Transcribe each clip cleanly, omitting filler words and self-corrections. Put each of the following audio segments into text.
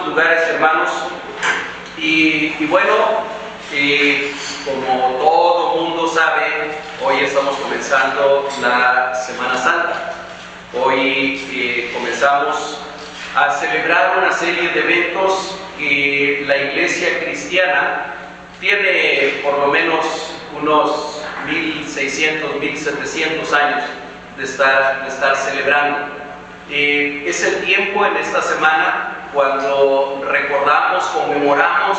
sus lugares, hermanos. Y bueno, como todo mundo sabe, hoy estamos comenzando la Semana Santa. Hoy comenzamos a celebrar una serie de eventos que la Iglesia cristiana tiene por lo menos unos 1600, 1700 años de estar celebrando. Es el tiempo en esta semana cuando recordamos, conmemoramos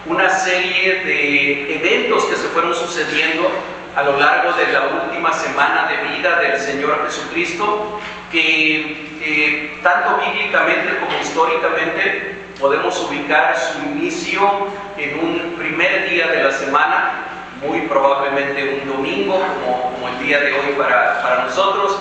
una serie de eventos que se fueron sucediendo a lo largo de la última semana de vida del Señor Jesucristo, que tanto bíblicamente como históricamente podemos ubicar su inicio en un primer día de la semana, muy probablemente un domingo, como el día de hoy para nosotros,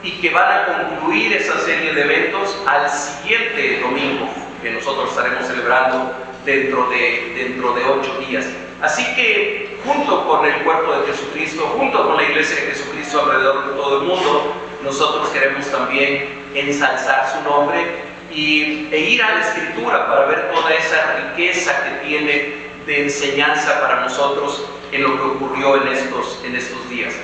y que van a concluir esa serie de eventos al siguiente domingo, que nosotros estaremos celebrando dentro de 8 días. Así que, junto con el cuerpo de Jesucristo, junto con la Iglesia de Jesucristo alrededor de todo el mundo, nosotros queremos también ensalzar su nombre e ir a la Escritura para ver toda esa riqueza que tiene de enseñanza para nosotros en lo que ocurrió en estos días.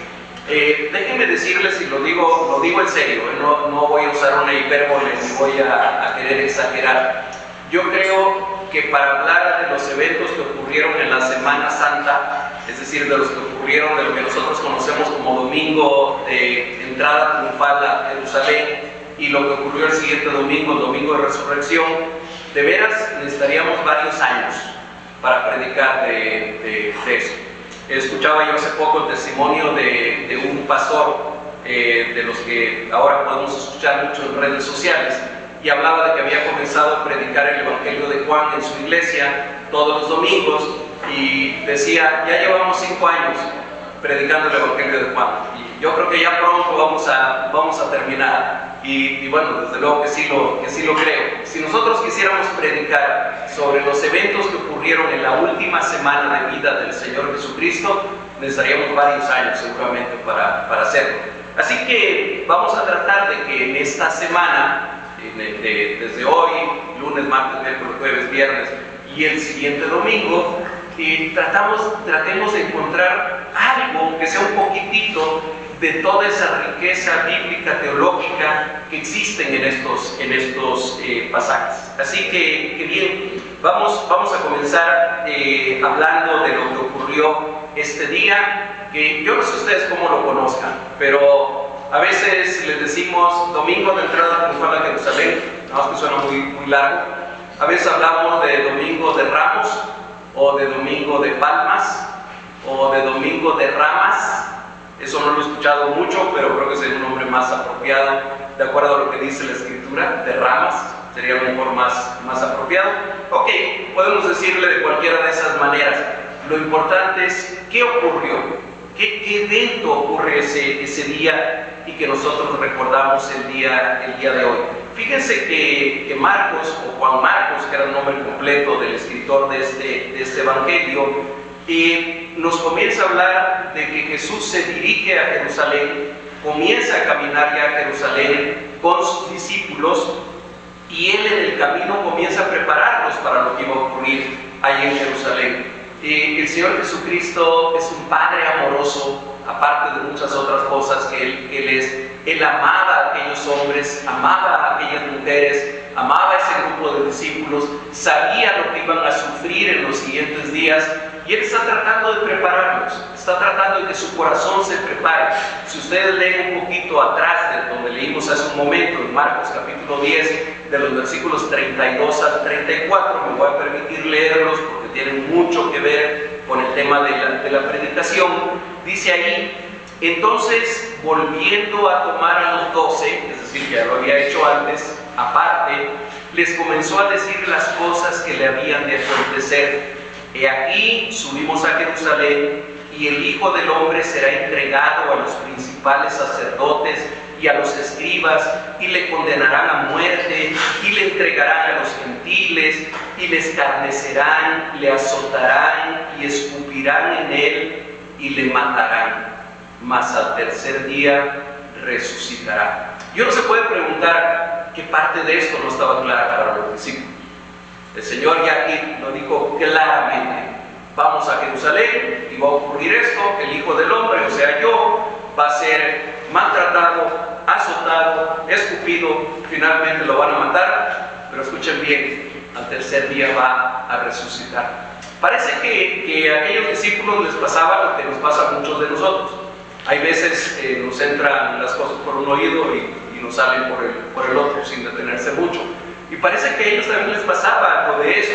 Déjenme decirles, y lo digo en serio, no voy a usar una hipérbole ni voy a querer exagerar. Yo creo que para hablar de los eventos que ocurrieron en la Semana Santa, es decir, de los que ocurrieron de lo que nosotros conocemos como domingo de entrada triunfal a Jerusalén y lo que ocurrió el siguiente domingo, el domingo de resurrección, de veras necesitaríamos varios años para predicar de eso. Escuchaba yo hace poco el testimonio de un pastor, de los que ahora podemos escuchar mucho en redes sociales, y hablaba de que había comenzado a predicar el Evangelio de Juan en su iglesia todos los domingos, y decía, ya llevamos 5 años predicando el Evangelio de Juan, y yo creo que ya pronto vamos a terminar, y bueno, desde luego que sí lo creo. Si nosotros quisiéramos predicar sobre los eventos que ocurrieron en la última semana de vida del Señor Jesucristo, necesitaríamos varios años seguramente para hacerlo. Así que vamos a tratar de que en esta semana, desde hoy, lunes, martes, miércoles, jueves, viernes y el siguiente domingo, tratemos de encontrar algo que sea un poquitito de toda esa riqueza bíblica, teológica que existen en estos pasajes. Así que bien, vamos a comenzar hablando de lo que ocurrió este día, que yo no sé ustedes cómo lo conozcan, pero a veces les decimos domingo de entrada triunfal a Jerusalén, nada más que suena muy largo. A veces hablamos de domingo de Ramos, o de domingo de Palmas, o de domingo de Ramas. Eso no lo he escuchado mucho, pero creo que sería un nombre más apropiado, de acuerdo a lo que dice la Escritura, de Ramas, sería a lo mejor más apropiado. Ok, podemos decirle de cualquiera de esas maneras. Lo importante es qué ocurrió, qué evento ocurre ese día y que nosotros recordamos el día de hoy. Fíjense que Marcos, o Juan Marcos, que era el nombre completo del escritor de este evangelio, nos comienza a hablar de que Jesús se dirige a Jerusalén, comienza a caminar ya a Jerusalén con sus discípulos, y él en el camino comienza a prepararlos para lo que iba a ocurrir ahí en Jerusalén. El Señor Jesucristo es un Padre amoroso, aparte de muchas otras cosas que Él es. Él amaba a aquellos hombres, amaba a aquellas mujeres, amaba a ese grupo de discípulos, sabía lo que iban a sufrir en los siguientes días, y Él está tratando de prepararlos, está tratando de que su corazón se prepare. Si ustedes leen un poquito atrás de donde leímos hace un momento, en Marcos capítulo 10, de los versículos 32 al 34, me voy a permitir leerlos porque tienen mucho que ver con el tema de la predicación. Dice ahí: entonces, volviendo a tomar a los 12, es decir, que ya lo había hecho antes, aparte, les comenzó a decir las cosas que le habían de acontecer. He aquí, subimos a Jerusalén, y el Hijo del Hombre será entregado a los principales sacerdotes y a los escribas, y le condenarán a muerte, y le entregarán a los gentiles, y le escarnecerán, le azotarán, y escupirán en él, y le matarán, mas al tercer día resucitará. Y uno se puede preguntar qué parte de esto no estaba clara para los discípulos. El Señor ya aquí lo dijo claramente: vamos a Jerusalén y va a ocurrir esto, el Hijo del Hombre, o sea yo, va a ser maltratado, azotado, escupido, finalmente lo van a matar, pero escuchen bien, al tercer día va a resucitar. Parece que a aquellos discípulos les pasaba lo que nos pasa a muchos de nosotros. Hay veces nos entran las cosas por un oído y nos salen por el otro sin detenerse mucho. Y parece que a ellos también les pasaba algo de eso,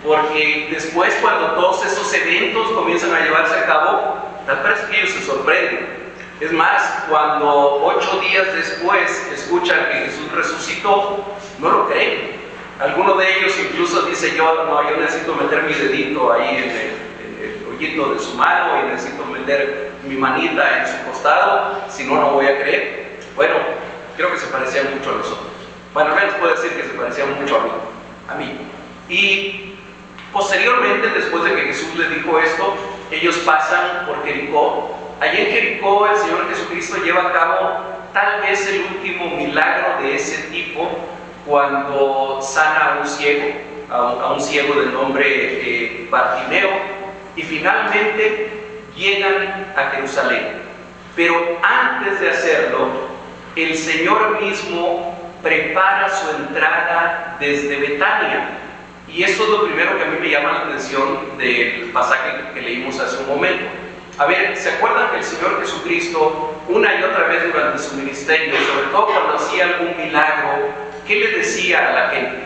porque después, cuando todos esos eventos comienzan a llevarse a cabo, tal parece que ellos se sorprenden. Es más, cuando 8 días después escuchan que Jesús resucitó, no lo creen. Alguno de ellos incluso dice: yo necesito meter mi dedito ahí en el hoyito de su mano y necesito meter mi manita en su costado, si no, no voy a creer. Bueno, creo que se parecían mucho a nosotros. Bueno, al menos puedo decir que se parecían mucho a mí. Y posteriormente, después de que Jesús les dijo esto, ellos pasan por Jericó. Allí en Jericó el Señor Jesucristo lleva a cabo tal vez el último milagro de ese tipo, cuando sana a un ciego, a un ciego de nombre Bartimeo, y finalmente llegan a Jerusalén. Pero antes de hacerlo, el Señor mismo prepara su entrada desde Betania. Y eso es lo primero que a mí me llama la atención del pasaje que leímos hace un momento. A ver, ¿se acuerdan que el Señor Jesucristo, una y otra vez durante su ministerio, sobre todo cuando hacía algún milagro, qué le decía a la gente?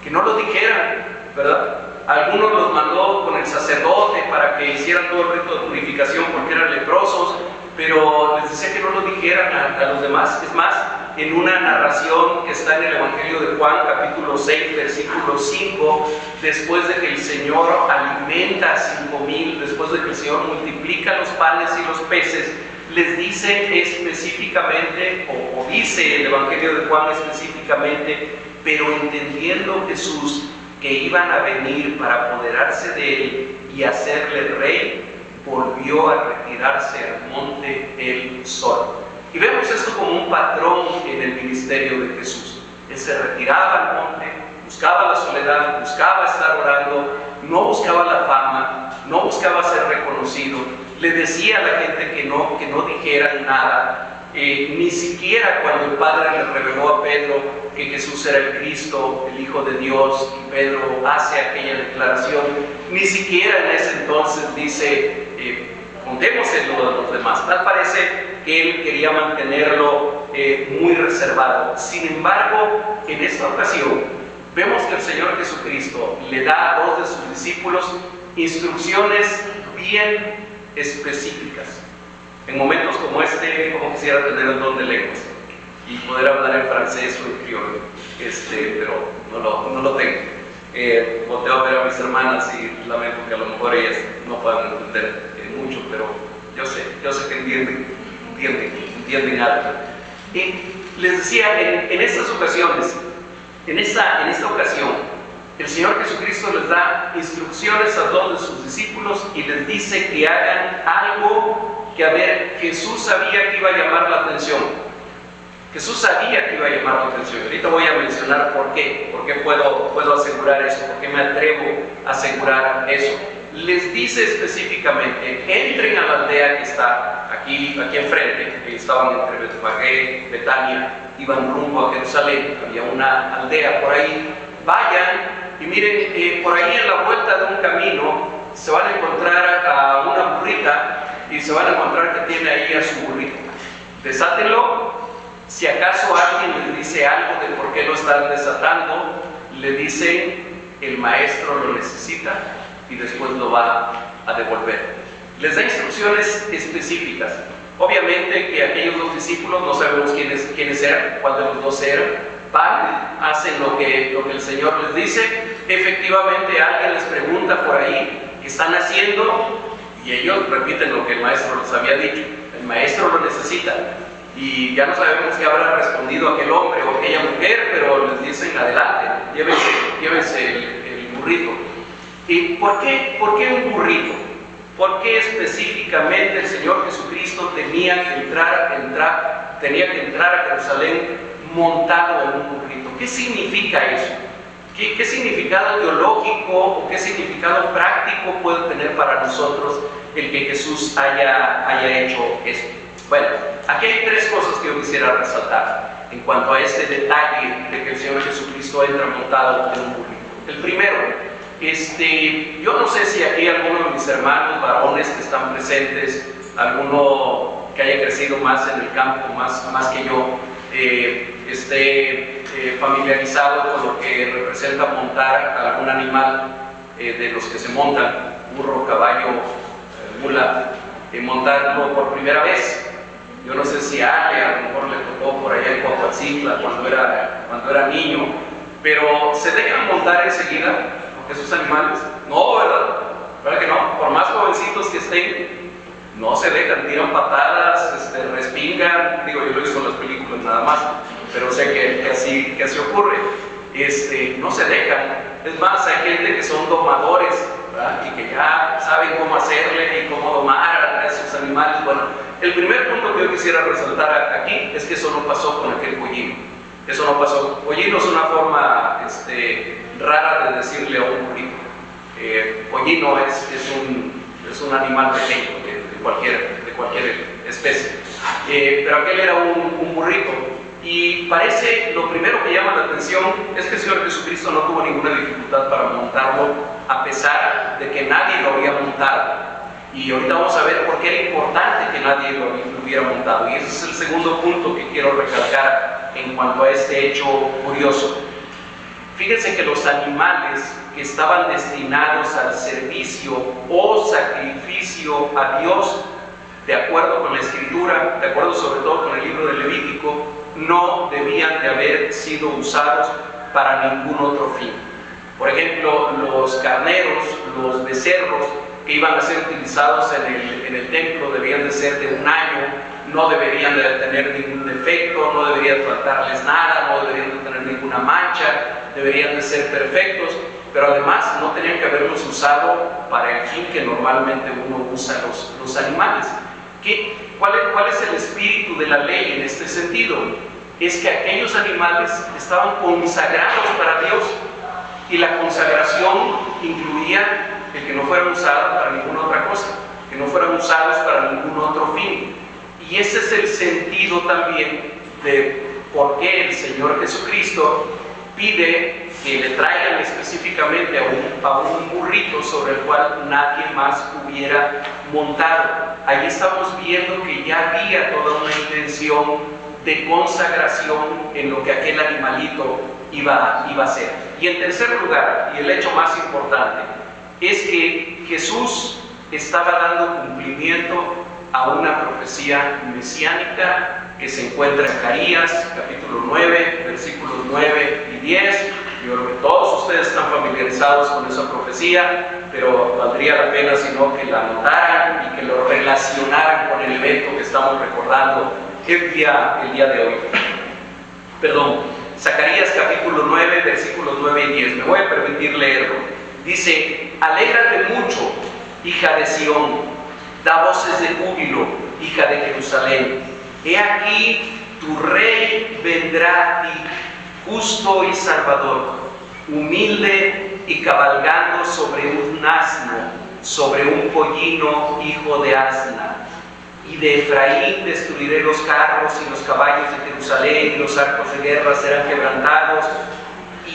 Que no lo dijeran, ¿verdad? Algunos los mandó con el sacerdote para que hicieran todo el rito de purificación porque eran leprosos, pero les decía que no lo dijeran a los demás. Es más, en una narración que está en el Evangelio de Juan, capítulo 6, versículo 5, después de que el Señor alimenta a 5,000, después de que el Señor multiplica los panes y los peces, les dice específicamente, o dice el Evangelio de Juan específicamente: pero entendiendo Jesús que iban a venir para apoderarse de él y hacerle rey, volvió a retirarse al monte él solo. Y vemos esto como un patrón en el ministerio de Jesús. Él se retiraba al monte, buscaba la soledad, buscaba estar orando, no buscaba la fama, no buscaba ser reconocido. Le decía a la gente que no dijeran nada. Ni siquiera cuando el Padre le reveló a Pedro que Jesús era el Cristo, el Hijo de Dios, y Pedro hace aquella declaración, ni siquiera en ese entonces dice: contémoselo a los demás. Tal parece que él quería mantenerlo muy reservado. Sin embargo, en esta ocasión vemos que el Señor Jesucristo le da a 2 de sus discípulos instrucciones bien específicas. En momentos como este, como quisiera tener el don de lenguas y poder hablar en francés o en criollo, pero no lo tengo. Volteo a ver a mis hermanas y lamento que a lo mejor ellas no puedan entender mucho, pero yo sé que entienden algo. Y les decía, en estas ocasiones, en esta ocasión, el Señor Jesucristo les da instrucciones a 2 de sus discípulos y les dice que hagan algo que, a ver, Jesús sabía que iba a llamar la atención. Jesús sabía que iba a llamar la atención. Ahorita voy a mencionar por qué puedo asegurar eso, por qué me atrevo a asegurar eso. Les dice específicamente: entren a la aldea que está aquí enfrente, que estaban entre Betfagé, Betania, iban rumbo a Jerusalén, había una aldea por ahí. Vayan y miren, por ahí en la vuelta de un camino se van a encontrar a una burrita y se van a encontrar que tiene ahí a su burrito. Desátenlo. Si acaso alguien les dice algo de por qué lo están desatando, le dicen: el maestro lo necesita, y después lo va a devolver. Les da instrucciones específicas. Obviamente que aquellos 2 discípulos no sabemos quiénes eran, cuál de los 2 eran. Van, hacen lo que el Señor les dice. Efectivamente alguien les pregunta por ahí qué están haciendo y ellos repiten lo que el maestro les había dicho: el maestro lo necesita. Y ya no sabemos qué habrá respondido aquel hombre o aquella mujer, pero les dicen: adelante, llévense el burrito. ¿Y por qué un burrito? ¿Por qué específicamente el Señor Jesucristo tenía que entrar a Jerusalén montado en un burrito? ¿Qué significa eso? ¿Qué significado teológico o qué significado práctico puede tener para nosotros el que Jesús haya hecho esto? Bueno, aquí hay tres cosas que yo quisiera resaltar en cuanto a este detalle de que el Señor Jesucristo entra montado en un burrito. El primero, yo no sé si aquí alguno de mis hermanos varones que están presentes, alguno que haya crecido más en el campo, más que yo, esté familiarizado con lo que representa montar algún animal de los que se montan, burro, caballo, mula, montarlo por primera vez. Yo no sé si a Ale a lo mejor le tocó por allá en Coahuilcla cuando era niño, pero ¿se dejan montar enseguida esos animales? No, ¿verdad que no? Por más jovencitos que estén, no se dejan, tiran patadas, respingan. Digo, yo lo he visto en las películas nada más, pero sé que así ocurre. No se dejan. Es más, hay gente que son domadores, ¿verdad? Y que ya saben cómo hacerle y cómo domar a esos animales. Bueno, el primer punto que yo quisiera resaltar aquí es que eso no pasó con aquel pollino. Eso no pasó. Pollino es una forma rara de decirle a un burrito. Pollino es un animal pequeño de cualquier especie. Pero aquel era un burrito. Y parece, lo primero que llama la atención es que el Señor Jesucristo no tuvo ninguna dificultad para montarlo, a pesar de que nadie lo había montado. Y ahorita vamos a ver por qué era importante que nadie lo hubiera montado. Y ese es el segundo punto que quiero recalcar en cuanto a este hecho curioso. Fíjense que los animales que estaban destinados al servicio o sacrificio a Dios, de acuerdo con la Escritura, de acuerdo sobre todo con el libro de Levítico, no debían de haber sido usados para ningún otro fin. Por ejemplo, los carneros, los becerros que iban a ser utilizados en el templo debían de ser de un año, no deberían de tener ningún defecto, no deberían faltarles nada, no deberían de tener ninguna mancha, deberían de ser perfectos, pero además no tenían que haberlos usado para el fin que normalmente uno usa los animales. ¿Cuál es el espíritu de la ley en este sentido? Es que aquellos animales estaban consagrados para Dios, y la consagración incluía el que no fueran usados para ninguna otra cosa, que no fueran usados para ningún otro fin. Y ese es el sentido también de por qué el Señor Jesucristo pide que le traigan específicamente a un burrito sobre el cual nadie más hubiera montado. Ahí estamos viendo que ya había toda una intención de consagración en lo que aquel animalito iba a ser. Y en tercer lugar, y el hecho más importante, es que Jesús estaba dando cumplimiento a una profecía mesiánica que se encuentra en Zacarías, capítulo 9, versículos 9 y 10. Yo creo que todos ustedes están familiarizados con esa profecía, pero valdría la pena sino que la anotaran y que lo relacionaran con el evento que estamos recordando el día de hoy. Perdón, Zacarías capítulo 9, versículos 9 y 10. Me voy a permitir leerlo. Dice: alégrate mucho, hija de Sión, da voces de júbilo, hija de Jerusalén. He aquí, tu rey vendrá a ti, justo y salvador, humilde y cabalgando sobre un asno, sobre un pollino, hijo de asna. Y de Efraín destruiré los carros y los caballos de Jerusalén, y los arcos de guerra serán quebrantados,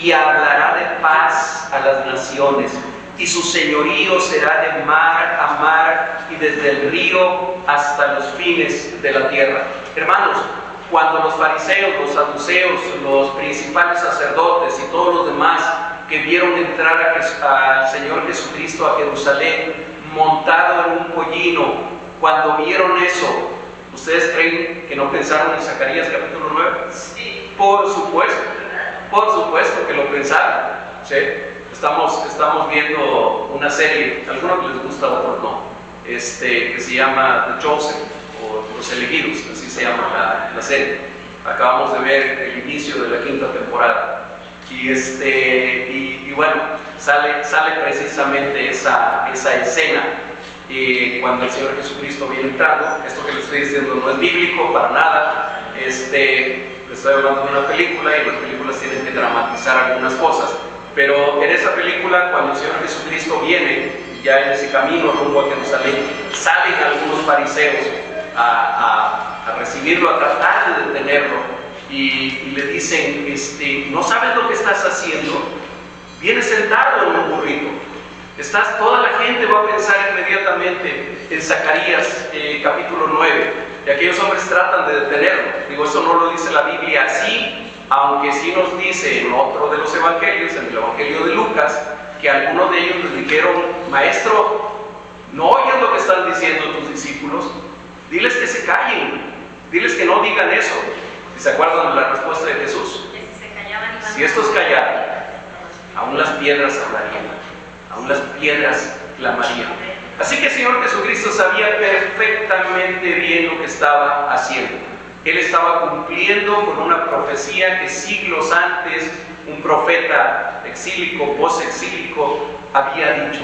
y hablará de paz a las naciones, y su señorío será de mar a mar, y desde el río hasta los fines de la tierra. Hermanos, cuando los fariseos, los saduceos, los principales sacerdotes y todos los demás que vieron entrar al Señor Jesucristo a Jerusalén montado en un pollino, cuando vieron eso, ¿ustedes creen que no pensaron en Zacarías capítulo 9? Sí. Por supuesto que lo pensaron. ¿Sí? Estamos viendo una serie, a algunos les gusta, a otros no, que se llama The Chosen, o Los Elegidos, así se llama la serie. Acabamos de ver el inicio de la 5ª temporada. Y bueno, sale precisamente esa escena. Cuando el Señor Jesucristo viene entrando. Esto que le estoy diciendo no es bíblico para nada. Le estoy hablando de una película, y las películas tienen que dramatizar algunas cosas. Pero en esa película, cuando el Señor Jesucristo viene, ya en ese camino rumbo a Jerusalén, salen algunos fariseos a recibirlo, a tratar de detenerlo, y le dicen, ¿no sabes lo que estás haciendo? Vienes sentado en un burrito. Toda la gente va a pensar inmediatamente en Zacarías capítulo 9, y aquellos hombres tratan de detenerlo. Digo, eso no lo dice la Biblia así, aunque sí nos dice en otro de los evangelios, en el evangelio de Lucas, que algunos de ellos les dijeron, maestro, ¿no oyes lo que están diciendo tus discípulos? Diles que se callen, diles que no digan eso. ¿Y se acuerdan de la respuesta de Jesús? Si estos callaran, aún las piedras hablarían, aún las piedras clamarían. Así que el Señor Jesucristo sabía perfectamente bien lo que estaba haciendo. Él estaba cumpliendo con una profecía que siglos antes un profeta exílico, post-exílico, había dicho.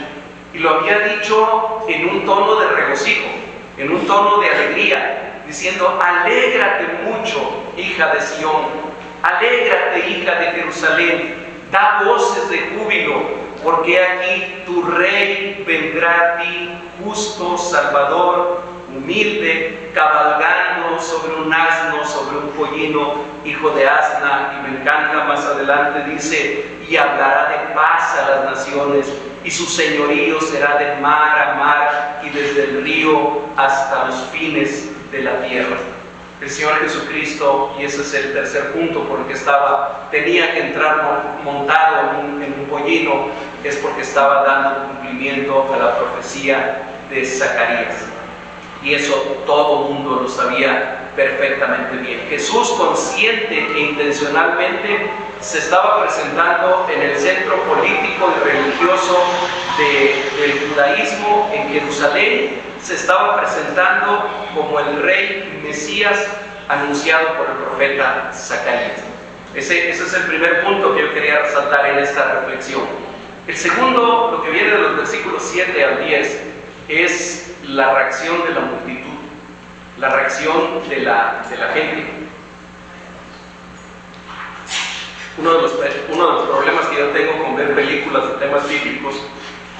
Y lo había dicho en un tono de regocijo, en un tono de alegría, diciendo, alégrate mucho, hija de Sión, alégrate, hija de Jerusalén, da voces de júbilo, porque aquí tu rey vendrá a ti, justo, salvador, humilde, cabalgando sobre un asno, sobre un pollino, hijo de asna. Y me encanta, más adelante dice, y hablará de paz a las naciones, y su señorío será de mar a mar, y desde el río hasta los fines de la tierra. El Señor Jesucristo, y ese es el tercer punto por el que tenía que entrar montado en un pollino, es porque estaba dando cumplimiento a la profecía de Zacarías. Y eso todo el mundo lo sabía perfectamente bien. Jesús, consciente e intencionalmente, se estaba presentando en el centro político y religioso del judaísmo en Jerusalén. Se estaba presentando como el rey Mesías anunciado por el profeta Zacarías. Ese es el primer punto que yo quería resaltar en esta reflexión. El segundo, lo que viene de los versículos 7 al 10, es la reacción de la multitud, la reacción de la gente. Uno de los problemas que yo tengo con ver películas de temas bíblicos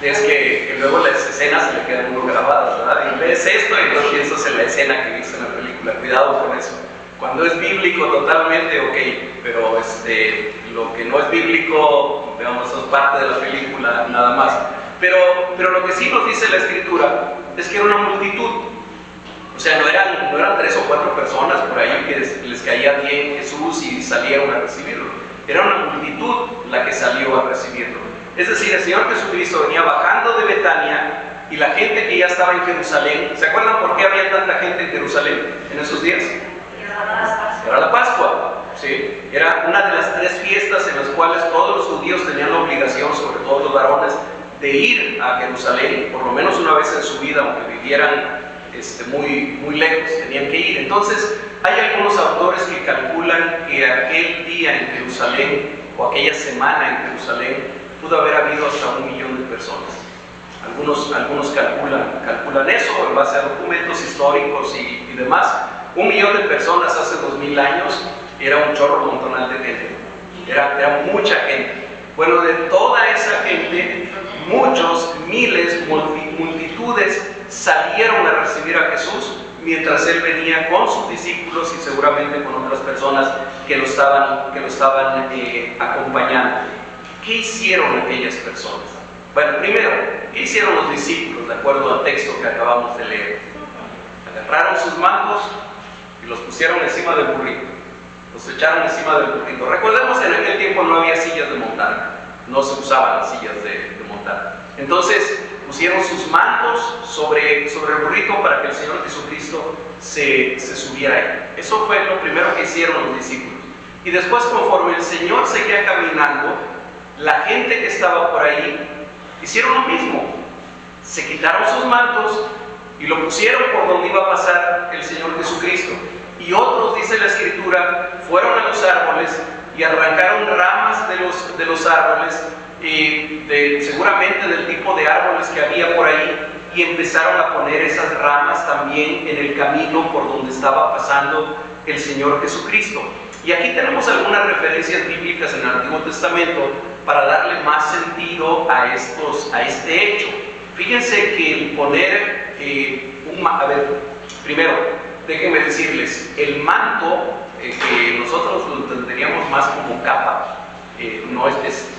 es que luego las escenas se le quedan muy grabadas, ¿verdad? Y ves esto y no piensas en la escena que viste en la película. Cuidado con eso. Cuando es bíblico totalmente, ok, pero lo que no es bíblico, veamos, es parte de la película nada más. Pero lo que sí nos dice la Escritura es que era una multitud. O sea, no eran 3 o 4 personas por ahí que les caía bien Jesús y salieron a recibirlo. Era una multitud la que salió a recibirlo. Es decir, el Señor Jesucristo venía bajando de Betania, y la gente que ya estaba en Jerusalén, ¿se acuerdan por qué había tanta gente en Jerusalén en esos días? Era la Pascua, ¿sí? Era una de las 3 fiestas en las cuales todos los judíos tenían la obligación, sobre todo los varones, de ir a Jerusalén, por lo menos una vez en su vida, aunque vivieran muy lejos, tenían que ir. Entonces, hay algunos autores que calculan que aquel día en Jerusalén, o aquella semana en Jerusalén, pudo haber habido hasta 1 millón de personas. Algunos calculan eso en base a documentos históricos y demás. 1 millón de personas hace 2000 años era un chorro montonal de gente, era mucha gente. Bueno, de toda esa gente, muchos, miles, multitudes salieron a recibir a Jesús mientras Él venía con sus discípulos y seguramente con otras personas que lo estaban acompañando. ¿Qué hicieron aquellas personas? Bueno, primero, ¿qué hicieron los discípulos de acuerdo al texto que acabamos de leer? Agarraron sus mantos y los pusieron encima del burrito, los echaron encima del burrito. Recordemos que en aquel tiempo no había sillas de montar, no se usaban las sillas de montar. Entonces pusieron sus mantos sobre el burrito para que el Señor Jesucristo se subiera ahí. Eso fue lo primero que hicieron los discípulos. Y después, conforme el Señor seguía caminando, la gente que estaba por ahí hicieron lo mismo. Se quitaron sus mantos y lo pusieron por donde iba a pasar el Señor Jesucristo. Y otros, dice la Escritura, fueron a los árboles y arrancaron ramas de los árboles, seguramente del tipo de árboles que había por ahí, y empezaron a poner esas ramas también en el camino por donde estaba pasando el Señor Jesucristo. Y aquí tenemos algunas referencias bíblicas en el Antiguo Testamento para darle más sentido a este hecho. Fíjense que el poner primero, déjenme decirles, el manto, que nosotros lo entenderíamos más como capa,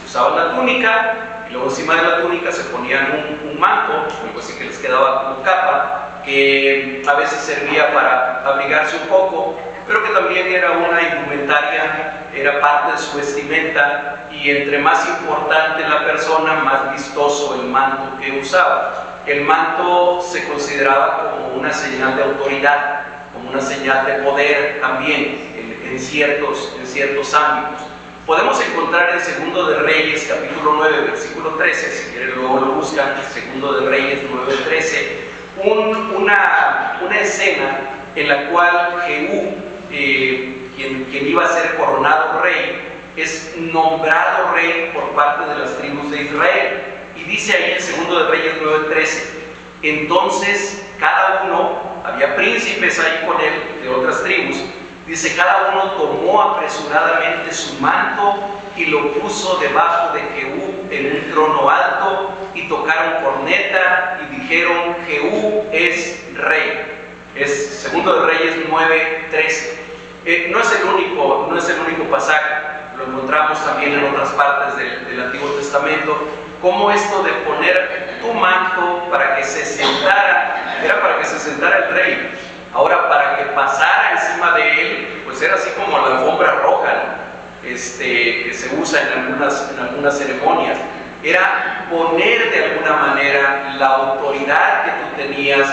usaban la túnica, y luego encima de la túnica se ponían un manto, algo así que les quedaba como capa, que a veces servía para abrigarse un poco, pero que también era una indumentaria, era parte de su vestimenta, y entre más importante la persona, más vistoso el manto que usaba. El manto se consideraba como una señal de autoridad, como una señal de poder también en ciertos ámbitos. Podemos encontrar en 2 de Reyes, capítulo 9, versículo 13, si quieren luego lo buscan, 2 de Reyes 9, 13, una escena en la cual Jehú, quien iba a ser coronado rey, es nombrado rey por parte de las tribus de Israel. Y dice ahí en 2 de Reyes 9, 13, entonces cada uno, había príncipes ahí con él de otras tribus, dice, cada uno tomó apresuradamente su manto y lo puso debajo de Jehú en un trono alto, y tocaron corneta y dijeron, Jehú es rey. Es 2 de Reyes 9, 13. No es el único pasaje, lo encontramos también en otras partes del Antiguo Testamento, como esto de poner tu manto para que se sentara, era para que se sentara el rey. Ahora, para que pasara encima de él, pues era así como la alfombra roja, ¿no? Que se usa en algunas ceremonias. Era poner de alguna manera la autoridad que tú tenías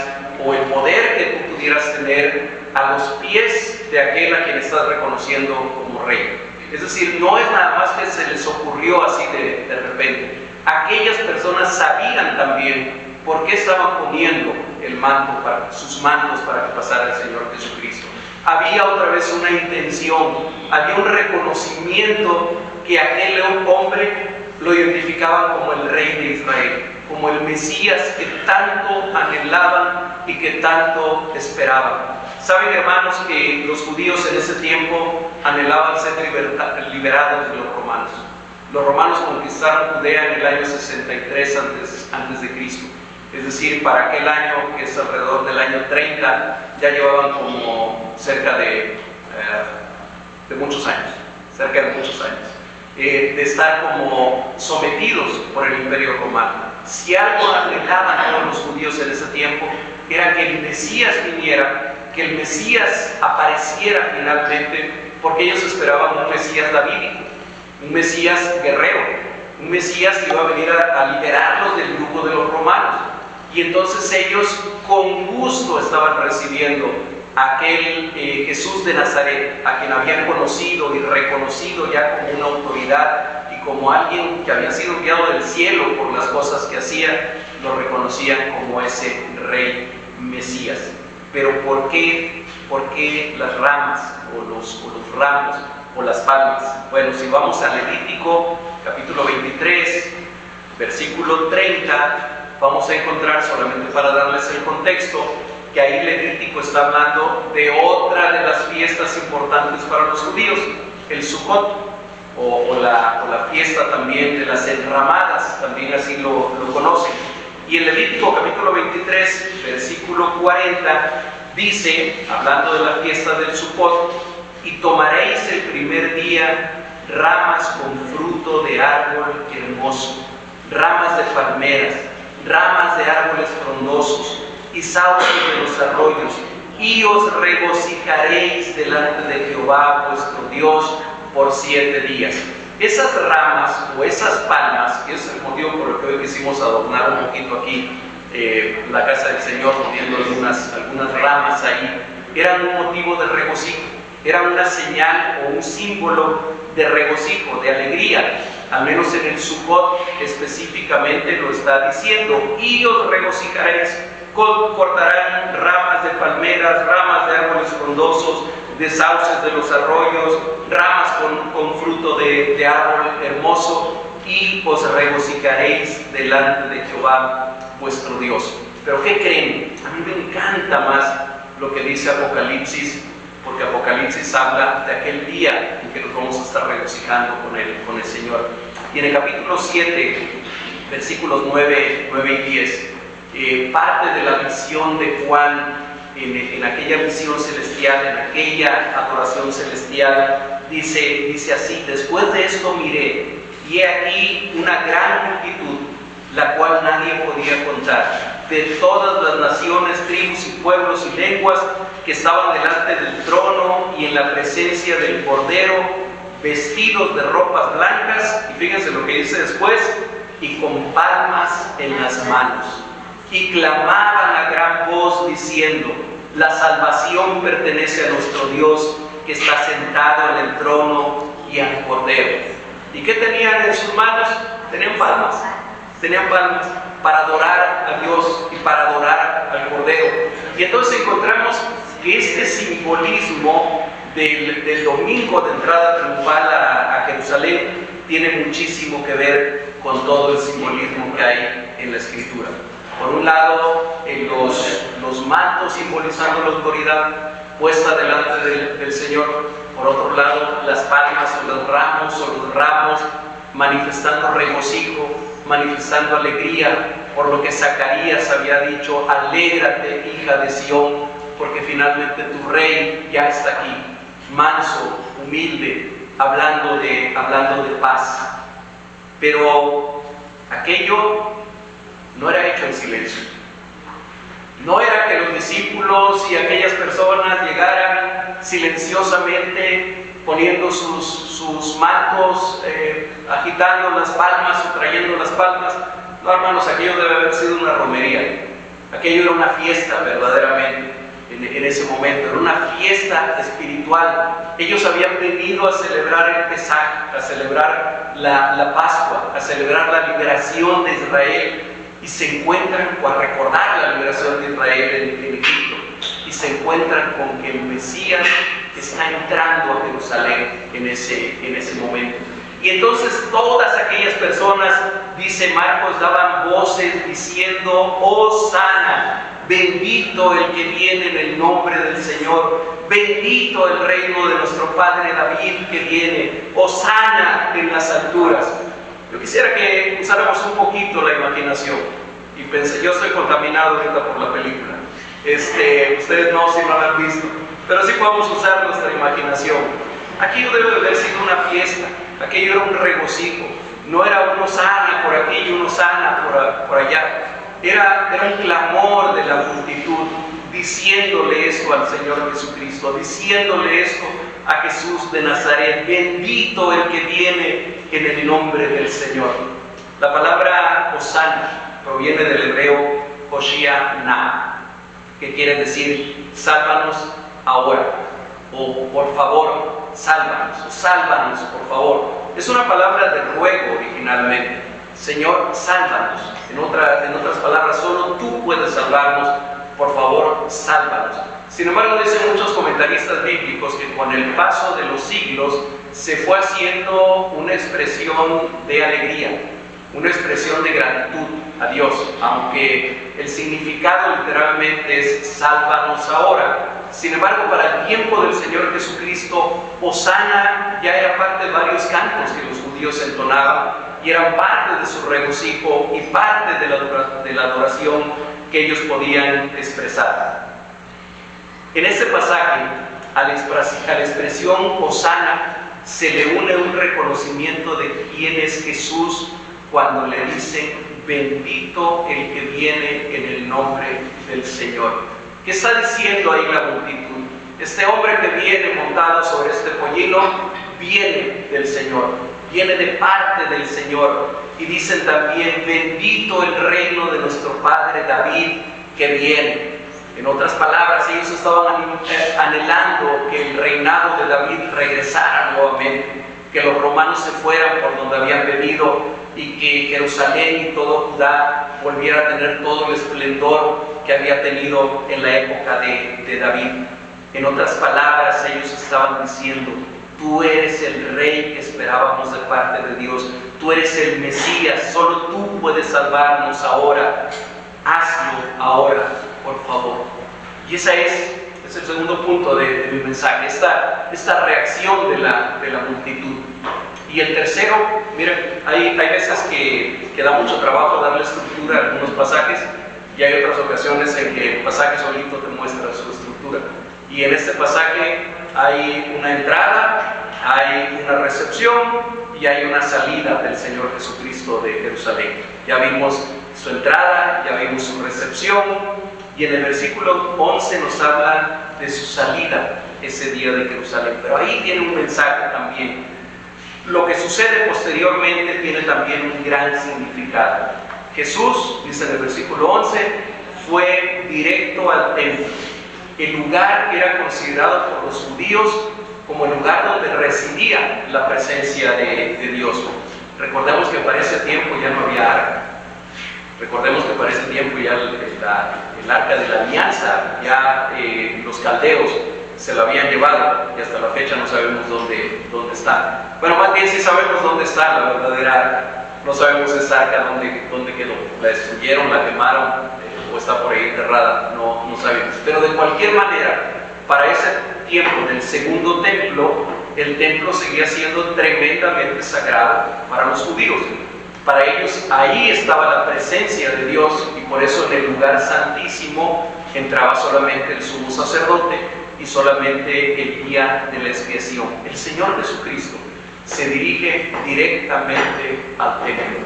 o el poder que tú pudieras tener a los pies de aquel a quien estás reconociendo como rey. Es decir, no es nada más que se les ocurrió así de repente. Aquellas personas sabían también por qué estaban poniendo sus mantos para que pasara el Señor Jesucristo. Había otra vez una intención, había un reconocimiento que aquel hombre lo identificaban como el rey de Israel, como el Mesías que tanto anhelaban y que tanto esperaban. Saben, hermanos, que los judíos en ese tiempo anhelaban ser liberados de los romanos. Los romanos conquistaron Judea en el año 63 antes de Cristo. Es decir, para aquel año, que es alrededor del año 30, ya llevaban como cerca de muchos años, de estar como sometidos por el Imperio Romano. Si algo anhelaban todos los judíos en ese tiempo, era que el Mesías viniera, que el Mesías apareciera finalmente, porque ellos esperaban un Mesías davídico, un Mesías guerrero, un Mesías que iba a venir a liberarlos del yugo de los romanos. Y entonces ellos con gusto estaban recibiendo a aquel Jesús de Nazaret, a quien habían conocido y reconocido ya como una autoridad y como alguien que había sido enviado del cielo por las cosas que hacía. Lo reconocían como ese rey Mesías. Pero ¿por qué las ramas o los ramos o las palmas? Bueno, si vamos a Levítico capítulo 23, versículo 30, vamos a encontrar, solamente para darles el contexto, que ahí Levítico está hablando de otra de las fiestas importantes para los judíos, el Sukkot, o la fiesta también de las enramadas, también así lo conocen. Y en Levítico capítulo 23, versículo 40, dice, hablando de la fiesta del Sukkot, y tomaréis el primer día ramas con fruto de árbol hermoso, ramas de palmeras, ramas de árboles frondosos y sauces de los arroyos, y os regocijaréis delante de Jehová vuestro Dios por 7 días. Esas ramas o esas palmas, que es el motivo por el que hoy quisimos adornar un poquito aquí la casa del Señor, poniendo algunas ramas ahí, eran un motivo de regocijo, era una señal o un símbolo de regocijo, de alegría. Al menos en el Sukkot específicamente lo está diciendo, y os regocijaréis, cortarán ramas de palmeras, ramas de árboles frondosos, de sauces de los arroyos, ramas con fruto de árbol hermoso, y os regocijaréis delante de Jehová vuestro Dios. Pero ¿qué creen? A mí me encanta más lo que dice Apocalipsis, porque Apocalipsis habla de aquel día en que nos vamos a estar regocijando con el Señor. Y en el capítulo 7, versículos 9 y 10, parte de la visión de Juan en aquella visión celestial, en aquella adoración celestial, dice así: después de esto miré, y he aquí una gran multitud, la cual nadie podía contar, de todas las naciones, tribus y pueblos y lenguas, que estaban delante del trono y en la presencia del Cordero, vestidos de ropas blancas, y fíjense lo que dice después, y con palmas en las manos, y clamaban a gran voz diciendo: la salvación pertenece a nuestro Dios, que está sentado en el trono y al Cordero. ¿Y qué tenían en sus manos? Tenían palmas para adorar a Dios y para adorar al Cordero. Y entonces encontramos que este simbolismo del domingo de entrada triunfal a Jerusalén tiene muchísimo que ver con todo el simbolismo que hay en la Escritura. Por un lado, los mantos simbolizando la autoridad puesta delante del Señor. Por otro lado, las palmas o los ramos manifestando regocijo, manifestando alegría por lo que Zacarías había dicho: alégrate, hija de Sión, porque finalmente tu rey ya está aquí, manso, humilde, hablando de paz. Pero aquello no era hecho en silencio. No era que los discípulos y aquellas personas llegaran silenciosamente poniendo sus mantos, agitando las palmas o trayendo las palmas. No, hermanos, aquello debe haber sido una romería. Aquello era una fiesta verdaderamente en ese momento. Era una fiesta espiritual. Ellos habían venido a celebrar el Pesaj, a celebrar la Pascua, a celebrar la liberación de Israel. Y se encuentran, o a recordar la liberación de Israel en Egipto, y se encuentran con que el Mesías está entrando a Jerusalén en ese momento. Y entonces todas aquellas personas, dice Marcos, daban voces diciendo: Hosana, bendito el que viene en el nombre del Señor, bendito el reino de nuestro padre David que viene, Hosana en las alturas. Yo quisiera que usáramos un poquito la imaginación. Y pensé, yo estoy contaminado ahorita por la película. Ustedes no, si no la han visto. Pero sí podemos usar nuestra imaginación. Aquello debe de haber sido una fiesta. Aquello era un regocijo. No era uno sana por aquí y uno sana por allá. Era un clamor de la multitud, diciéndole esto al Señor Jesucristo, diciéndole esto a Jesús de Nazaret: bendito el que viene en el nombre del Señor. La palabra Hosana proviene del hebreo Hoshiana, que quiere decir sálvanos ahora, o por favor, sálvanos, o sálvanos por favor. Es una palabra de ruego originalmente. Señor, sálvanos. En otras palabras, solo tú puedes salvarnos, por favor, sálvanos. Sin embargo, dicen muchos comentaristas bíblicos que con el paso de los siglos se fue haciendo una expresión de alegría, una expresión de gratitud a Dios, aunque el significado literalmente es sálvanos ahora. Sin embargo, para el tiempo del Señor Jesucristo, Hosana ya era parte de varios cantos que los judíos entonaban y eran parte de su regocijo y parte de la adoración que ellos podían expresar. En este pasaje, a la expresión Hosana se le une un reconocimiento de quién es Jesús cuando le dicen: bendito el que viene en el nombre del Señor. ¿Qué está diciendo ahí la multitud? Este hombre que viene montado sobre este pollino viene del Señor, viene de parte del Señor. Y dicen también: bendito el reino de nuestro padre David que viene. En otras palabras, ellos estaban anhelando que el reinado de David regresara nuevamente, que los romanos se fueran por donde habían venido y que Jerusalén y todo Judá volviera a tener todo el esplendor que había tenido en la época de David. En otras palabras, ellos estaban diciendo: tú eres el rey que esperábamos de parte de Dios, tú eres el Mesías, solo tú puedes salvarnos ahora, hazlo ahora, por favor. Y ese es el segundo punto de mi mensaje, esta reacción de la multitud. Y el tercero, miren, hay veces que da mucho trabajo darle estructura a algunos pasajes, y hay otras ocasiones en que el pasaje solito te muestra su estructura. Y en este pasaje hay una entrada, hay una recepción y hay una salida del Señor Jesucristo de Jerusalén. Ya vimos su entrada, ya vimos su recepción, y en el versículo 11 nos habla de su salida ese día de Jerusalén. Pero ahí tiene un mensaje también. Lo que sucede posteriormente tiene también un gran significado. Jesús, dice en el versículo 11, fue directo al templo, el lugar que era considerado por los judíos como el lugar donde residía la presencia de Dios. Recordemos que para ese tiempo ya no había arca. Recordemos que para ese tiempo ya el arca de la alianza, ya los caldeos se la habían llevado, y hasta la fecha no sabemos dónde está. Bueno, más bien sí sabemos dónde está la verdadera arca. No sabemos esa arca dónde quedó. La destruyeron, la quemaron, o está por ahí enterrada, no sabemos. Pero de cualquier manera, para ese tiempo del segundo templo, el templo seguía siendo tremendamente sagrado para los judíos. Para ellos ahí estaba la presencia de Dios, y por eso en el lugar santísimo entraba solamente el sumo sacerdote y solamente el día de la expiación. El Señor Jesucristo se dirige directamente al templo.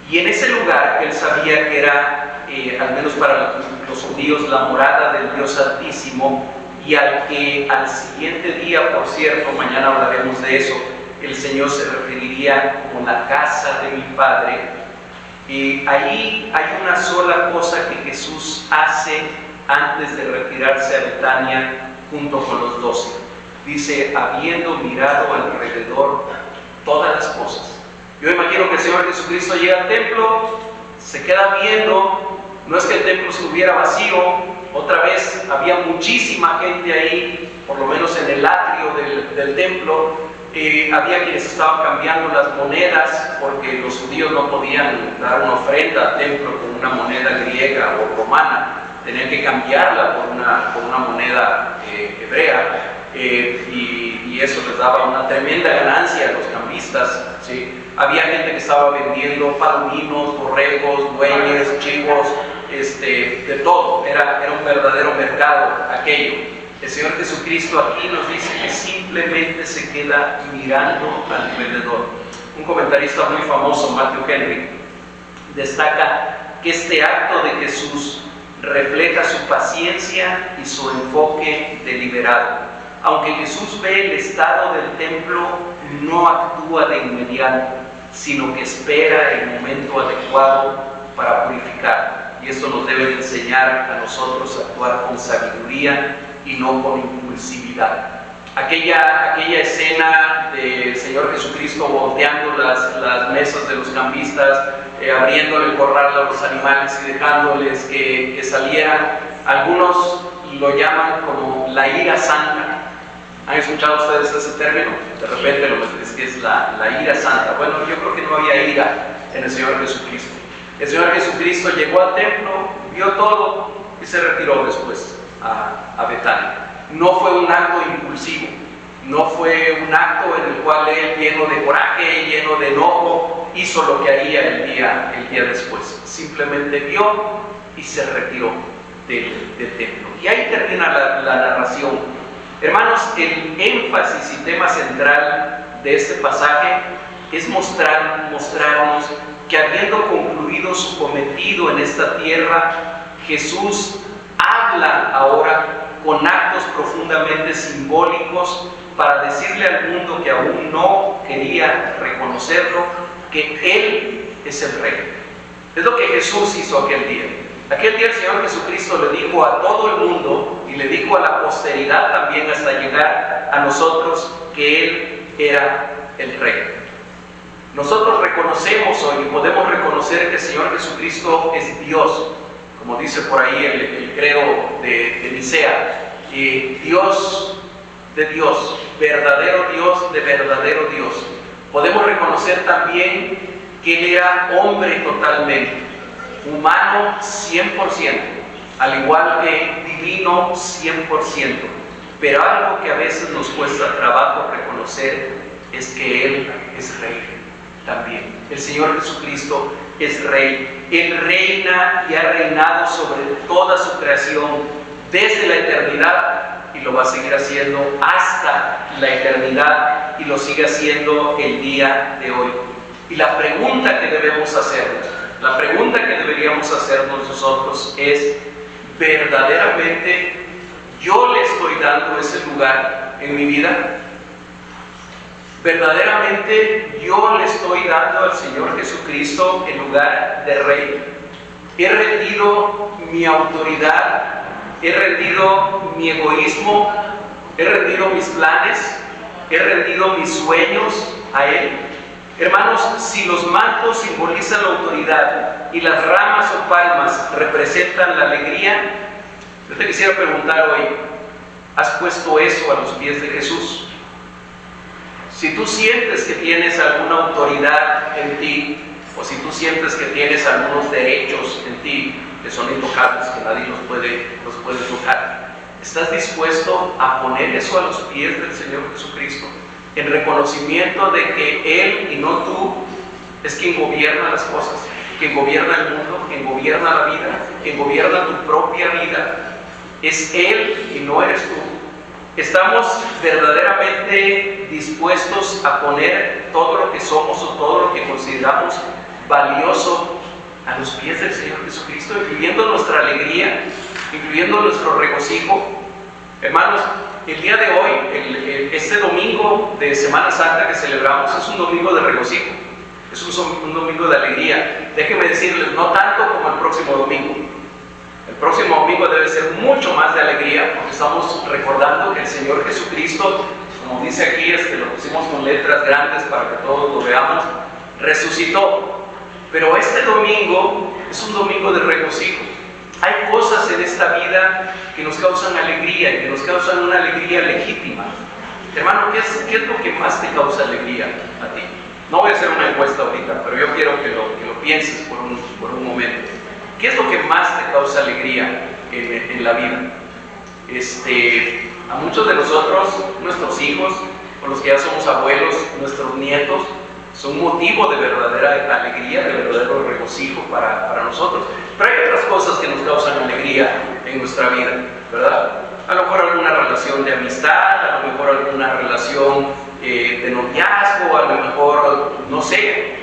Y en ese lugar él sabía que era, al menos para los judíos, la morada del Dios Altísimo, y al que al siguiente día, por cierto, mañana hablaremos de eso, el Señor se referiría como la casa de mi Padre. Y ahí hay una sola cosa que Jesús hace antes de retirarse a Betania junto con los 12. Dice, habiendo mirado alrededor todas las cosas. Yo imagino que el Señor Jesucristo llega al templo, se queda viendo. No es que el templo estuviera vacío, otra vez había muchísima gente ahí, por lo menos en el atrio del templo. Había quienes estaban cambiando las monedas, porque los judíos no podían dar una ofrenda al templo con una moneda griega o romana, tenían que cambiarla por una moneda hebrea, y eso les daba una tremenda ganancia a los cambistas, ¿sí? Había gente que estaba vendiendo palominos, borregos, bueyes, chivos, de todo. Era un verdadero mercado aquello. El Señor Jesucristo aquí nos dice que simplemente se queda mirando alrededor. Un comentarista muy famoso, Matthew Henry, destaca que este acto de Jesús refleja su paciencia y su enfoque deliberado. Aunque Jesús ve el estado del templo, no actúa de inmediato, sino que espera el momento adecuado para purificar. Y esto nos debe de enseñar a nosotros a actuar con sabiduría y no con impulsividad. Aquella escena del Señor Jesucristo volteando las mesas de los cambistas, abriéndole el corral a los animales y dejándoles que salieran. Algunos lo llaman como la ira santa. ¿Han escuchado ustedes ese término? De repente lo es que es la ira santa. Bueno, yo creo que no había ira en el Señor Jesucristo. El Señor Jesucristo llegó al templo, vio todo y se retiró después a Betania. No fue un acto impulsivo, no fue un acto en el cual él, lleno de coraje, lleno de enojo, hizo lo que haría el día después. Simplemente vio y se retiró del templo. Y ahí termina la narración. Hermanos, el énfasis y tema central de este pasaje es mostrarnos que, habiendo concluido su cometido en esta tierra, Jesús habla ahora con actos profundamente simbólicos para decirle al mundo que aún no quería reconocerlo, que Él es el Rey. Es lo que Jesús hizo aquel día. Aquel día el Señor Jesucristo le dijo a todo el mundo, y le dijo a la posteridad también hasta llegar a nosotros, que Él era el Rey. Nosotros reconocemos hoy y podemos reconocer que el Señor Jesucristo es Dios, como dice por ahí el credo de Nicea, Dios de Dios, verdadero Dios de verdadero Dios. Podemos reconocer también que Él era hombre totalmente, humano 100%, al igual que divino 100%. pero algo que a veces nos cuesta trabajo reconocer es que Él es Rey también. El Señor Jesucristo es Rey. Él reina y ha reinado sobre toda su creación desde la eternidad y lo va a seguir haciendo hasta la eternidad y lo sigue haciendo el día de hoy. Y la pregunta que debemos hacernos, la pregunta que deberíamos hacernos nosotros es: ¿verdaderamente yo le estoy dando ese lugar en mi vida? ¿Verdaderamente yo le estoy dando al Señor Jesucristo el lugar de Rey? ¿He rendido mi autoridad? ¿He rendido mi egoísmo? ¿He rendido mis planes? ¿He rendido mis sueños a Él? Hermanos, si los mantos simbolizan la autoridad y las ramas o palmas representan la alegría, yo te quisiera preguntar hoy: ¿has puesto eso a los pies de Jesús? Si tú sientes que tienes alguna autoridad en ti, o si tú sientes que tienes algunos derechos en ti que son intocables, que nadie los puede tocar, ¿estás dispuesto a poner eso a los pies del Señor Jesucristo? En reconocimiento de que Él y no tú es quien gobierna las cosas, quien gobierna el mundo, quien gobierna la vida, quien gobierna tu propia vida. Es Él y no eres tú. ¿Estamos verdaderamente dispuestos a poner todo lo que somos o todo lo que consideramos valioso a los pies del Señor Jesucristo, incluyendo nuestra alegría, incluyendo nuestro regocijo? Hermanos, el día de hoy, este domingo de Semana Santa que celebramos, es un domingo de regocijo, es un domingo de alegría. Déjenme decirles, no tanto como el próximo domingo. El próximo domingo debe ser mucho más de alegría, porque estamos recordando que el Señor Jesucristo, como dice aquí, lo pusimos con letras grandes para que todos lo veamos, resucitó. Pero este domingo es un domingo de regocijo. Hay cosas en esta vida que nos causan alegría y que nos causan una alegría legítima. Hermano, ¿qué es lo que más te causa alegría a ti? No voy a hacer una encuesta ahorita, pero yo quiero que lo pienses por un momento. ¿Qué es lo que más te causa alegría en la vida? A muchos de nosotros, nuestros hijos, o los que ya somos abuelos, nuestros nietos, son motivo de verdadera alegría, de verdadero regocijo para nosotros. Pero hay otras cosas que nos causan alegría en nuestra vida, ¿verdad? A lo mejor alguna relación de amistad, a lo mejor alguna relación de noviazgo, a lo mejor, no sé,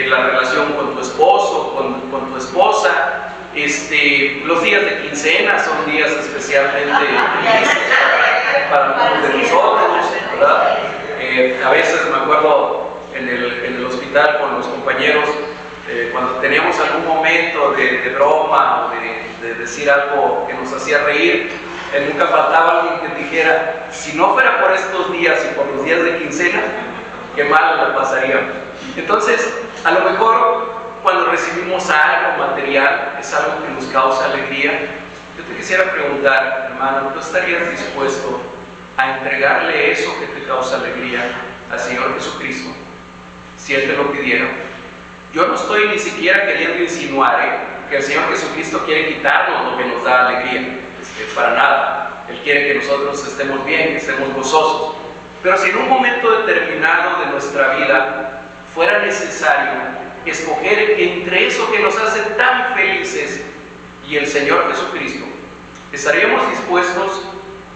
la relación con tu esposo, con tu esposa. Los días de quincena son días especialmente felices para todos de nosotros, ¿verdad? A veces me acuerdo en el hospital con los compañeros, cuando teníamos algún momento de broma o de decir algo que nos hacía reír, nunca faltaba alguien que dijera: si no fuera por estos días y por los días de quincena, qué mal la pasaríamos. Entonces, a lo mejor cuando recibimos algo material, es algo que nos causa alegría. Yo te quisiera preguntar, hermano, ¿tú estarías dispuesto a entregarle eso que te causa alegría al Señor Jesucristo, si Él te lo pidiera? Yo no estoy ni siquiera queriendo insinuar que el Señor Jesucristo quiere quitarnos lo que nos da alegría, para nada. Él quiere que nosotros estemos bien, que estemos gozosos. Pero si en un momento determinado de nuestra vida fuera necesario escoger entre eso que nos hace tan felices y el Señor Jesucristo, ¿estaríamos dispuestos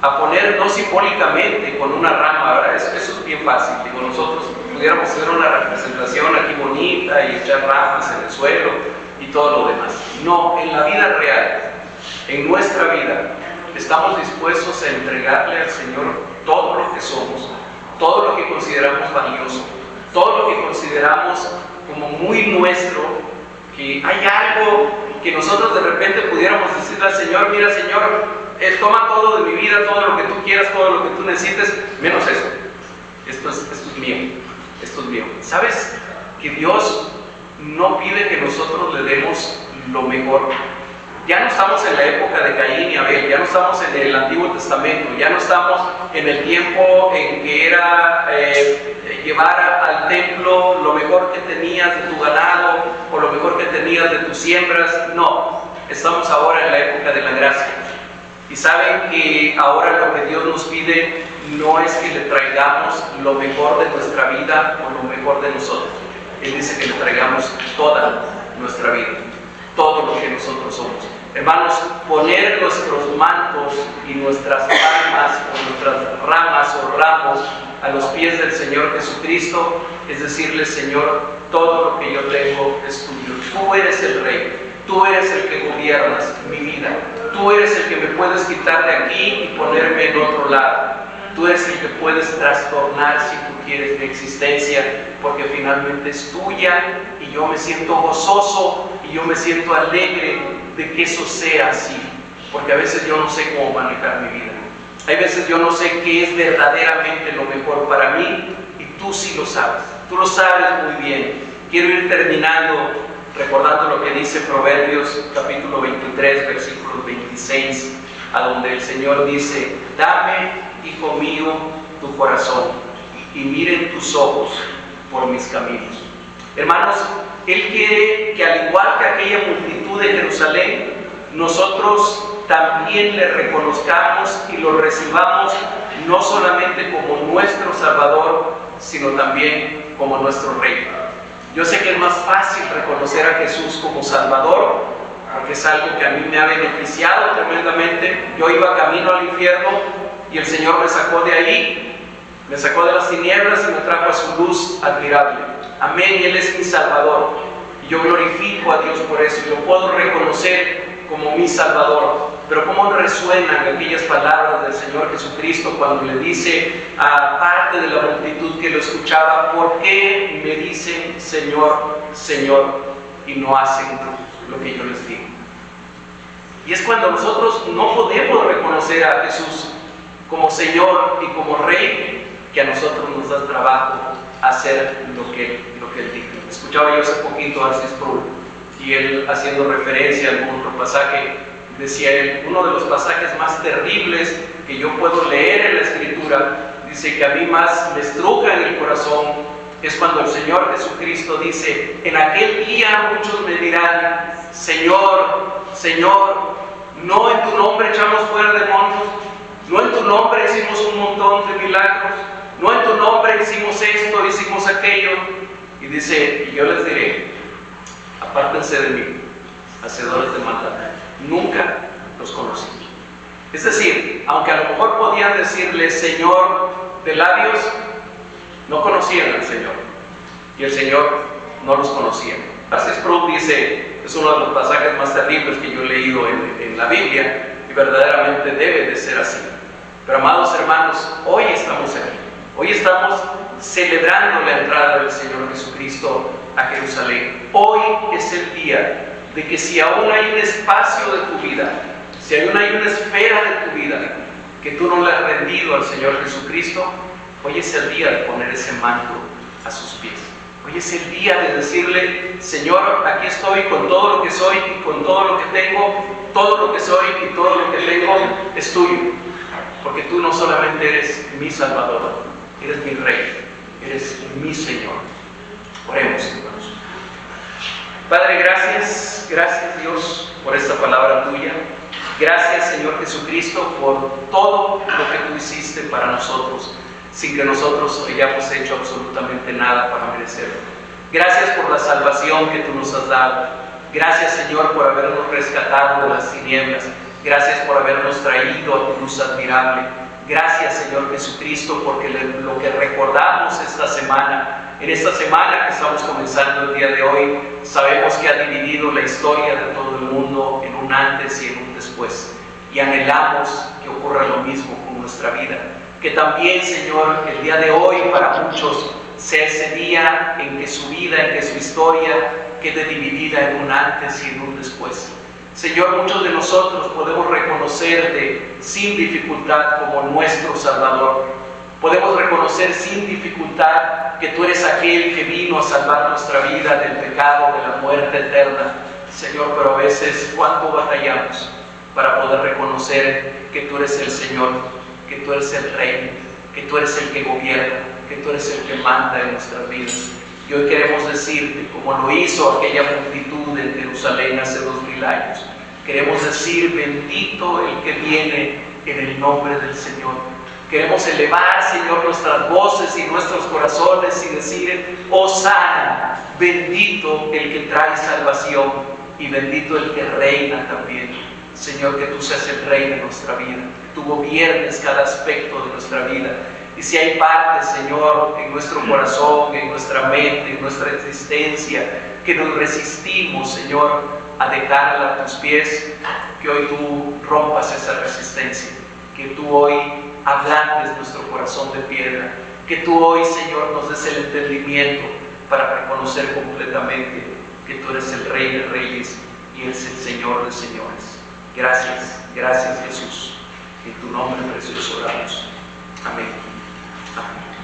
a poner, no simbólicamente con una rama? Ahora eso es bien fácil, digo, nosotros pudiéramos hacer una representación aquí bonita y echar ramas en el suelo y todo lo demás. No, en la vida real, en nuestra vida, estamos dispuestos a entregarle al Señor todo lo que somos, todo lo que consideramos valioso, todo lo que consideramos como muy nuestro, que hay algo que nosotros de repente pudiéramos decirle al Señor: mira, Señor, toma todo de mi vida, todo lo que tú quieras, todo lo que tú necesites, menos eso. Esto es mío, esto es mío. ¿Sabes que Dios no pide que nosotros le demos lo mejor? Ya no estamos en la época de Caín y Abel, ya no estamos en el Antiguo Testamento, ya no estamos en el tiempo en que era llevar al templo lo mejor que tenías de tu ganado o lo mejor que tenías de tus siembras. No, estamos ahora en la época de la gracia. Y saben que ahora lo que Dios nos pide no es que le traigamos lo mejor de nuestra vida o lo mejor de nosotros. Él dice que le traigamos toda nuestra vida, todo lo que nosotros somos. Hermanos, poner nuestros mantos y nuestras palmas o nuestras ramas o ramos a los pies del Señor Jesucristo es decirle: Señor, todo lo que yo tengo es tuyo. Tú eres el Rey, tú eres el que gobiernas mi vida, tú eres el que me puedes quitar de aquí y ponerme en otro lado. Tú eres el que puedes trastornar, si tú quieres, mi existencia, porque finalmente es tuya y yo me siento gozoso y yo me siento alegre de que eso sea así, porque a veces yo no sé cómo manejar mi vida. Hay veces yo no sé qué es verdaderamente lo mejor para mí y tú sí lo sabes, tú lo sabes muy bien. Quiero ir terminando recordando lo que dice Proverbios capítulo 23, versículos 26, a donde el Señor dice: dame, hijo mío, tu corazón y miren tus ojos por mis caminos. Hermanos, Él quiere que, al igual que aquella multitud de Jerusalén, nosotros también le reconozcamos y lo recibamos no solamente como nuestro Salvador, sino también como nuestro Rey. Yo sé que es más fácil reconocer a Jesús como Salvador, porque es algo que a mí me ha beneficiado tremendamente. Yo iba camino al infierno y el Señor me sacó de ahí, me sacó de las tinieblas y me trajo a su luz admirable. Amén, y Él es mi Salvador. Y yo glorifico a Dios por eso, y lo puedo reconocer como mi Salvador. Pero cómo resuenan aquellas palabras del Señor Jesucristo cuando le dice a parte de la multitud que lo escuchaba: ¿por qué me dicen Señor, Señor, y no hacen lo que yo les digo? Y es cuando nosotros no podemos reconocer a Jesús como Señor y como Rey, que a nosotros nos da trabajo hacer lo que Él dijo. Escuchaba yo hace poquito a R.C. Sproul, y él, haciendo referencia a algún otro pasaje, decía él: uno de los pasajes más terribles que yo puedo leer en la Escritura, dice, que a mí más me estruja en el corazón, es cuando el Señor Jesucristo dice: en aquel día muchos me dirán: Señor, Señor, ¿no en tu nombre echamos fuera demonios? ¿No en tu nombre hicimos un montón de milagros? ¿No en tu nombre hicimos esto, hicimos aquello? Y dice: y yo les diré: apártense de mí, hacedores de maldad, nunca los conocí. Es decir, aunque a lo mejor podían decirle Señor de labios, no conocían al Señor, y el Señor no los conocía. R.C. Sproul dice, es uno de los pasajes más terribles que yo he leído en la Biblia, y verdaderamente debe de ser así. Pero, amados hermanos, hoy estamos aquí, hoy estamos celebrando la entrada del Señor Jesucristo a Jerusalén. Hoy es el día de que, si aún hay un espacio de tu vida, si aún hay una esfera de tu vida que tú no le has rendido al Señor Jesucristo, hoy es el día de poner ese manto a sus pies. Hoy es el día de decirle: Señor, aquí estoy con todo lo que soy y con todo lo que tengo. Todo lo que soy y todo lo que tengo es tuyo, porque tú no solamente eres mi Salvador, eres mi Rey, eres mi Señor. Oremos, hermanos. Padre, gracias Dios por esta palabra tuya. Gracias, Señor Jesucristo, por todo lo que tú hiciste para nosotros, sin que nosotros hayamos hecho absolutamente nada para merecerlo. Gracias por la salvación que tú nos has dado. Gracias, Señor, por habernos rescatado de las tinieblas. Gracias por habernos traído a tu luz admirable. Gracias, Señor Jesucristo, porque lo que recordamos esta semana, en esta semana que estamos comenzando el día de hoy, sabemos que ha dividido la historia de todo el mundo en un antes y en un después. Y anhelamos que ocurra lo mismo con nuestra vida. Que también, Señor, el día de hoy para muchos sea ese día en que su vida, en que su historia quede dividida en un antes y en un después. Señor, muchos de nosotros podemos reconocerte sin dificultad como nuestro Salvador. Podemos reconocer sin dificultad que tú eres aquel que vino a salvar nuestra vida del pecado, de la muerte eterna. Señor, pero a veces, ¿cuánto batallamos para poder reconocer que tú eres el Señor, que tú eres el Rey, que tú eres el que gobierna, que tú eres el que manda en nuestras vidas? Y hoy queremos decirte, como lo hizo aquella multitud en Jerusalén hace 2000 años, Queremos decir, bendito el que viene en el nombre del Señor. Queremos elevar, Señor, nuestras voces y nuestros corazones y decir, Hosana, bendito el que trae salvación y bendito el que reina también. Señor, que tú seas el rey de nuestra vida, que tú gobiernes cada aspecto de nuestra vida. Y si hay partes, Señor, en nuestro corazón, en nuestra mente, en nuestra existencia, que nos resistimos, Señor, a dejarla a tus pies, que hoy tú rompas esa resistencia, que tú hoy ablandes nuestro corazón de piedra, que tú hoy, Señor, nos des el entendimiento para reconocer completamente que tú eres el Rey de Reyes y eres el Señor de Señores. Gracias, gracias Jesús. En tu nombre precioso oramos. Amén. Amén.